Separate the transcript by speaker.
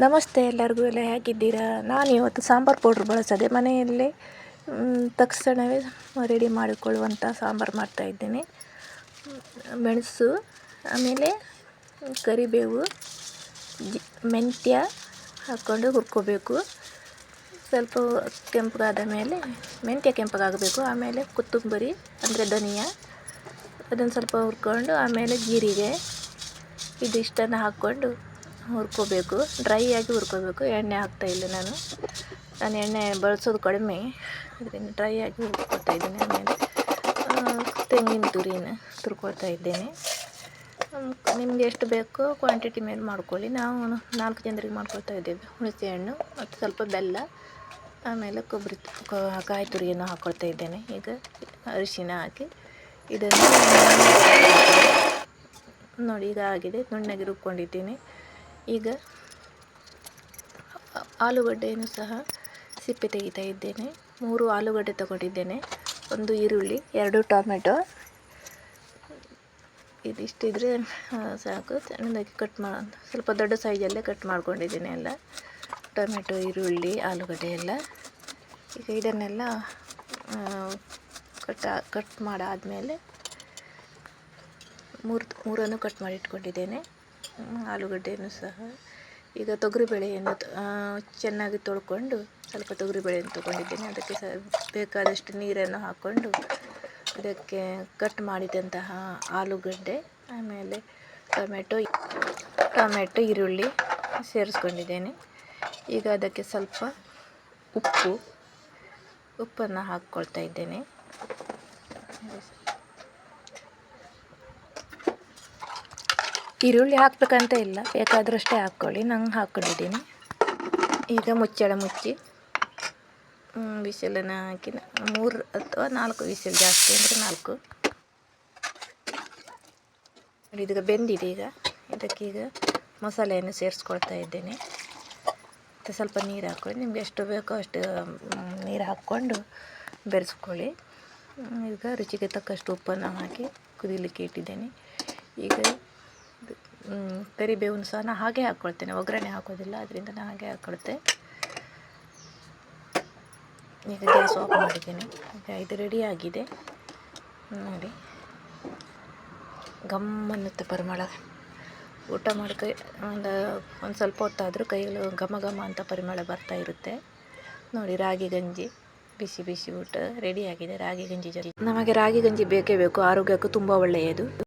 Speaker 1: ನಮಸ್ತೆ ಎಲ್ಲರಿಗೂ, ಎಲ್ಲ ಹೇಗಿದ್ದೀರಾ? ನಾನು ಇವತ್ತು ಸಾಂಬಾರು ಪೌಡ್ರ್ ಬಳಸದೆ ಮನೆಯಲ್ಲೇ ತಕ್ಷಣವೇ ರೆಡಿ ಮಾಡಿಕೊಳ್ಳುವಂಥ ಸಾಂಬಾರು ಮಾಡ್ತಾಯಿದ್ದೀನಿ. ಮೆಣಸು, ಆಮೇಲೆ ಕರಿಬೇವು, ಮೆಂತ್ಯ ಹಾಕ್ಕೊಂಡು ಹುರ್ಕೋಬೇಕು. ಸ್ವಲ್ಪ ಕೆಂಪಗಾದ ಮೇಲೆ ಮೆಂತ್ಯ ಕೆಂಪಗಾಗಬೇಕು. ಆಮೇಲೆ ಕೊತ್ತಂಬರಿ ಅಂದರೆ ಧನಿಯಾ, ಅದನ್ನು ಸ್ವಲ್ಪ ಹುರ್ಕೊಂಡು ಆಮೇಲೆ ಜೀರಿಗೆ ಇದಿಷ್ಟನ್ನು ಹಾಕ್ಕೊಂಡು ಹುರ್ಕೋಬೇಕು. ಡ್ರೈ ಆಗಿ ಹುರ್ಕೋಬೇಕು. ಎಣ್ಣೆ ಹಾಕ್ತಾಯಿಲ್ಲ ನಾನು ಎಣ್ಣೆ ಬಳಸೋದು ಕಡಿಮೆ, ಅದರಿಂದ ಡ್ರೈ ಆಗಿ ಹುರ್ಕೊಳ್ತಾ ಇದ್ದೀನಿ. ಆಮೇಲೆ ತೆಂಗಿನ ತುರಿನ ತುರ್ಕೊಳ್ತಾ ಇದ್ದೇನೆ. ನಿಮಗೆ ಎಷ್ಟು ಬೇಕೋ ಕ್ವಾಂಟಿಟಿ ಮೇಲೆ ಮಾಡ್ಕೊಳ್ಳಿ. ನಾವು 4 ಜನರಿಗೆ ಮಾಡ್ಕೊಳ್ತಾ ಇದ್ದೇವೆ. ಹುಣಸೆ ಹಣ್ಣು ಮತ್ತು ಸ್ವಲ್ಪ ಬೆಲ್ಲ, ಆಮೇಲೆ ಕೊಬ್ಬರಿ ಕಾಯಿ ತುರಿಯನ್ನು ಹಾಕ್ಕೊಳ್ತಾ ಇದ್ದೇನೆ. ಈಗ ಅರಿಶಿನ ಹಾಕಿ ಇದನ್ನು ನೋಡಿ, ಈಗ ಆಗಿದೆ, ನುಣ್ಣಗೆ ರುಬ್ಕೊಂಡಿದ್ದೀನಿ. ಈಗ ಆಲೂಗಡ್ಡೆಯನ್ನು ಸಹ ಸಿಪ್ಪೆ ತೆಗಿತಾ ಇದ್ದೇನೆ. 3 ಆಲೂಗಡ್ಡೆ ತಗೊಂಡಿದ್ದೇನೆ, 1 ಈರುಳ್ಳಿ, 2 ಟೊಮೆಟೊ. ಇದಿಷ್ಟಿದ್ರೆ ಸಾಕು. ಸಣ್ಣದಾಗಿ ಕಟ್ ಸ್ವಲ್ಪ ದೊಡ್ಡ ಸೈಜಲ್ಲೇ ಕಟ್ ಮಾಡ್ಕೊಂಡಿದ್ದೀನಿ ಎಲ್ಲ, ಟೊಮೆಟೊ, ಈರುಳ್ಳಿ, ಆಲೂಗಡ್ಡೆ ಎಲ್ಲ. ಈಗ ಇದನ್ನೆಲ್ಲ ಕಟ್ ಮಾಡಾದಮೇಲೆ ಮೂರನ್ನು ಕಟ್ ಮಾಡಿ ಇಟ್ಕೊಂಡಿದ್ದೇನೆ. ಆಲೂಗಡ್ಡೆಯನ್ನು ಸಹ. ಈಗ ತೊಗರಿಬೇಳೆಯನ್ನು ಚೆನ್ನಾಗಿ ತೊಳ್ಕೊಂಡು ಸ್ವಲ್ಪ ತೊಗರಿಬೇಳೆಯನ್ನು ತೊಗೊಂಡಿದ್ದೇನೆ. ಅದಕ್ಕೆ ಬೇಕಾದಷ್ಟು ನೀರನ್ನು ಹಾಕ್ಕೊಂಡು ಅದಕ್ಕೆ ಕಟ್ ಮಾಡಿದಂತಹ ಆಲೂಗಡ್ಡೆ, ಆಮೇಲೆ ಟೊಮೆಟೊ, ಈರುಳ್ಳಿ ಸೇರಿಸ್ಕೊಂಡಿದ್ದೇನೆ. ಈಗ ಅದಕ್ಕೆ ಸ್ವಲ್ಪ ಉಪ್ಪನ್ನು ಹಾಕ್ಕೊಳ್ತಾ ಇದ್ದೇನೆ. ಈರುಳ್ಳಿ ಹಾಕ್ಬೇಕಂತ ಇಲ್ಲ, ಬೇಕಾದ್ರಷ್ಟೇ ಹಾಕ್ಕೊಳ್ಳಿ. ನಂಗೆ ಹಾಕ್ಕೊಂಡಿದ್ದೀನಿ. ಈಗ ಮುಚ್ಚಳ ಮುಚ್ಚಿ ವಿಷಲನ್ನು ಹಾಕಿ 3 ಅಥವಾ 4 ವಿಷಲ್, ಜಾಸ್ತಿ ಅಂದರೆ 4. ಇದೀಗ ಬೆಂದಿದೆ. ಈಗ ಇದಕ್ಕೀಗ ಮಸಾಲೆಯನ್ನು ಸೇರಿಸ್ಕೊಳ್ತಾ ಇದ್ದೇನೆ. ಮತ್ತು ಸ್ವಲ್ಪ ನೀರು ಹಾಕ್ಕೊಳ್ಳಿ. ನಿಮ್ಗೆ ಎಷ್ಟು ಬೇಕೋ ಅಷ್ಟು ನೀರು ಹಾಕ್ಕೊಂಡು ಬೆರೆಸ್ಕೊಳ್ಳಿ. ಈಗ ರುಚಿಗೆ ತಕ್ಕಷ್ಟು ಉಪ್ಪನ್ನು ಹಾಕಿ ಕುದಿಲಿಕ್ಕೆ ಇಟ್ಟಿದ್ದೇನೆ. ಈಗ ಕರಿಬೇವನ್ನು ಸಹ ನಾನು ಹಾಗೆ ಹಾಕ್ಕೊಳ್ತೇನೆ, ಒಗ್ಗರಣೆ ಹಾಕೋದಿಲ್ಲ, ಅದರಿಂದ ನಾನು ಹಾಗೆ ಹಾಕ್ಕೊಳ್ತೆ. ಈಗ ಗ್ಯಾಸ್ ಆಫ್ ಮಾಡಿದ್ದೇನೆ. ಈಗ ಇದು ರೆಡಿಯಾಗಿದೆ ನೋಡಿ. ಘಮ್ಮನ್ನುತ್ತೆ ಪರಿಮಳ. ಊಟ ಮಾಡಿ ಒಂದು ಸ್ವಲ್ಪ ಹೊತ್ತಾದರೂ ಕೈಯಲ್ಲಿ ಘಮ ಅಂತ ಪರಿಮಳ ಬರ್ತಾ ಇರುತ್ತೆ ನೋಡಿ. ರಾಗಿ ಗಂಜಿ, ಬಿಸಿ ಊಟ ರೆಡಿಯಾಗಿದೆ. ರಾಗಿ ಗಂಜಿ ನಮಗೆ ರಾಗಿ ಗಂಜಿ ಬೇಕೇ ಬೇಕು, ಆರೋಗ್ಯಕ್ಕೂ ತುಂಬ ಒಳ್ಳೆಯದು.